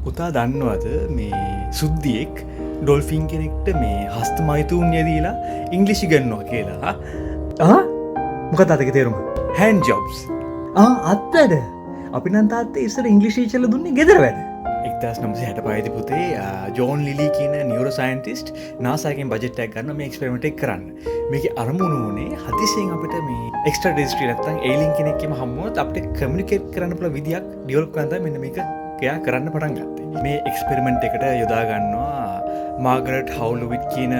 පුතා දන්නවද මේ සුද්දියෙක් ඩොල්ෆින් කෙනෙක්ට මේ හස්ත මෛතුන්ය දීලා ඉංග්ලිෂි ගන්නවා කියලා මොකද අදක තේරුම හැන් ජොබ්ස් අත්තද අපි නන්තාත්තේ ඉස්සර ඉංග්ලිෂීචල දුන්නේ ගෙදර වැඩ එක්දස් නම්සි හැට පයිති පුතේ ජෝන් ලිලි කියන නිවර සයින්ටිස්ට් නාසාකෙන් බජෙට්ටක් ගන්න මේ එක්ස්පෙරිමෙන්ට් එක කරන්න මේක අරමුණු වුණේ හදිසියෙන් අපිට මේ එක්ස්ට්‍රා ටෙරිස්ට්‍රියල් නැත්නම් ඒලියන් කෙනෙක්ගෙම හම්බුනොත් අපිට කමියුනිකේට් කරන්න පුළුවන් විදියක් ඩෙවලොප් කරන්න තමයි මෙන්න මේක එයා කරන්න පටන් ගත්තේ මේ එක්ස්පෙරිමෙන්ට් එකට යොදා ගන්නවා මාගරට් හවුලුවිට් කියන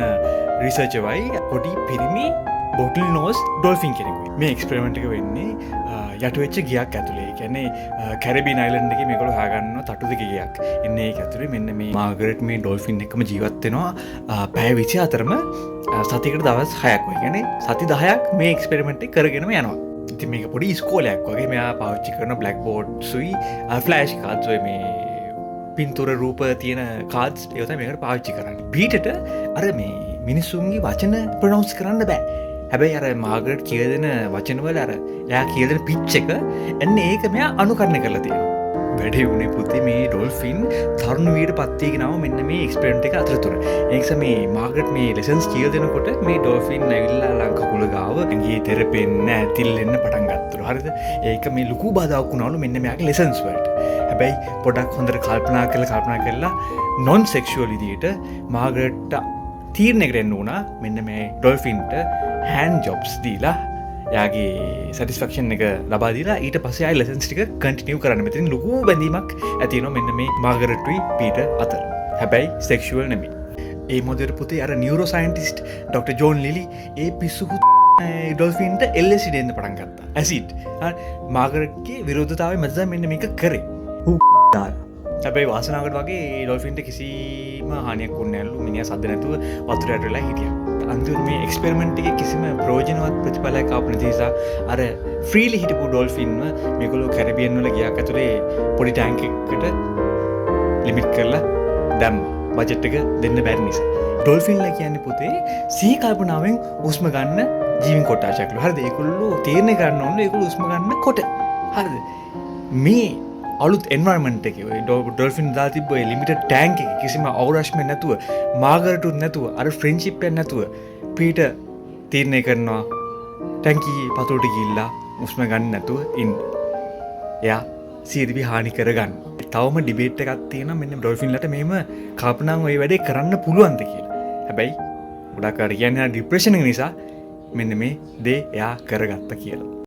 රිසර්චර්වයි පොඩි පිරිමි බොටල් නෝස් ඩොල්ෆින් කෙනෙකුයි මේ එක්ස්පෙරිමෙන්ට් එක වෙන්නේ යටවෙච්ච ගියක් ඇතුලේ කියන්නේ කැරිබියන් අයිලන්ඩ් එකේ මේගොල්ලෝ හොයාගන්නවා තටු දෙක ගියක් එන්නේ ඒක ඇතුලේ මෙන්න මේ මාගරට් මේ ඩොල්ෆින් එකම ජීවත් වෙනවා පැය 24ම සතියකට දවස් 6ක් වගේ කියන්නේ සති 10ක් මේ එක්ස්පෙරිමෙන්ට් එක කරගෙනම යනවා ඉතින් මේක පොඩි ඉස්කෝලයක් වගේ මෙයා පාවිච්චි කරන බ්ලැක් බෝඩ්ස්ුයි ෆ්ලෑෂ් කාඩ්ස් ඔය මේ පින්තූර රූප තියෙන කාඩ්ස් ඒව තමයි මේකට පාවිච්චි කරන්නේ බීටට අර මේ මිනිස්සුන්ගේ වචන ප්‍රොනවුන්ස් කරන්න බෑ හැබැයි අර මාගරට් කියලා දෙන වචනවල අර එයා කියලා දෙන පිච් එක එන්නේ ඒක මෙයා අනුකරණය කරලා තියෙනවා වැඩේ උනේ පුතේ මේ ඩොල්ෆින් තරුණ වියට පත් වීගෙනම මෙන්න මේ එක්ස්පෙරිමන්ට් එක අතරතුර ඒ නිසා මේ මාගරට් මේ ලෙසන්ස් කියලා දෙනකොට මේ ඩොල්ෆින් ඇවිල්ලා ලංකකුල ගාව ඇඟේ තෙරපෙන්න ඇතිල්ලෙන්න පටන් ගත්තලු හරිද ඒක මේ ලুকু බාධාක් වුණාලු මෙන්න මෙයාගේ ලෙසන්ස් වලට හැබැයි පොඩක් හොඳට කල්පනා කරලා නොන් සෙක්ෂුවල් විදියට මාගරට්ට තීරණයකට එන්න උනා මෙන්න මේ ඩොල්ෆින්ට හෑන්ඩ් ජොබ්ස් දීලා යාගේ සටිස්ෆක්ෂන් එක ලබා දීලා ඊට පස්සේ ආයි ලෙසන්ස් ටික කන්ටිනියු කරන්න මෙතන ලොකු බැඳීමක් ඇති වෙනවා මෙන්න මේ මාගරට්ටුයි පීටර් අතර හැබැයි සෙක්ෂුවල් නෙමෙයි ඒ මොදෙර පුතේ අර neuro scientist doctor John Lilly ඒ පිස්සු ඩොල්ෆින්ට LSD දෙන්න පටන් ගත්තා ඇසිඩ් මාගරට්ගේ විරෝධතාවය මැද තමයි මෙන්න මේක කරේ හැබැයි වාසනාවකට වගේ ඩොල්ෆින්ට කිසිම හානියක් වුණේ නැල්ලු මිනිහා සද්ද නැතුව වතුර යට වෙලා හිටියා අන්තිමට මේ එක්ස්පෙරිමන්ට් එකේ කිසිම ප්‍රයෝජනවත් ප්‍රතිඵලයක් ආපු නිසා අර ෆ්‍රීලි හිටපු ඩොල්ෆින්ව මේගොල්ලෝ කැරිබියන් වල ගියක් ඇතුලේ පොඩි ටැංක් එකකට ලිමිට් කරලා දැම් බජට් එක දෙන්න බැරි නිසා ඩොල්ෆින්ලා කියන්නේ පුතේ සිහි කල්පනාවෙන් උස්ම ගන්න ජීවීන් කොටාශයක්ලු හරිද ඒගොල්ලෝ තීරණය ගන්න ඕනේ ඒගොල්ලෝ උස්ම ගන්න කොට හරිද මේ අලුත් එන්වයරන්මන්ට් එකේ ඔය ඩොල්ෆින් දාලා තිබ්බ ඔය ලිමිටඩ් ටැංක් එක කිසිම අවරශ්මයක් නැතුව මාගරටුත් නැතුව අර ෆ්‍රෙන්ඩ්ෂිප් එකක් නැතුව පීටර් තීරණය කරනවා ටැංකියේ පතුලට ගිහිල්ලා උස්ම ගන්න නැතුව ඉන්න. එයා සීරිවි හානි කරගන්න. තවම ඩිබේට් එකක් තියෙනවා මෙන්න ඩොල්ෆින්ලට මෙහෙම කල්පනාන් ওই වැඩේ කරන්න පුළුවන්ද කියලා. හැබැයි ගොඩක් අය කියන්නේ ડિප්‍රෙෂන් එක නිසා මෙන්න මේ දේ එයා කරගත්තා කියලා.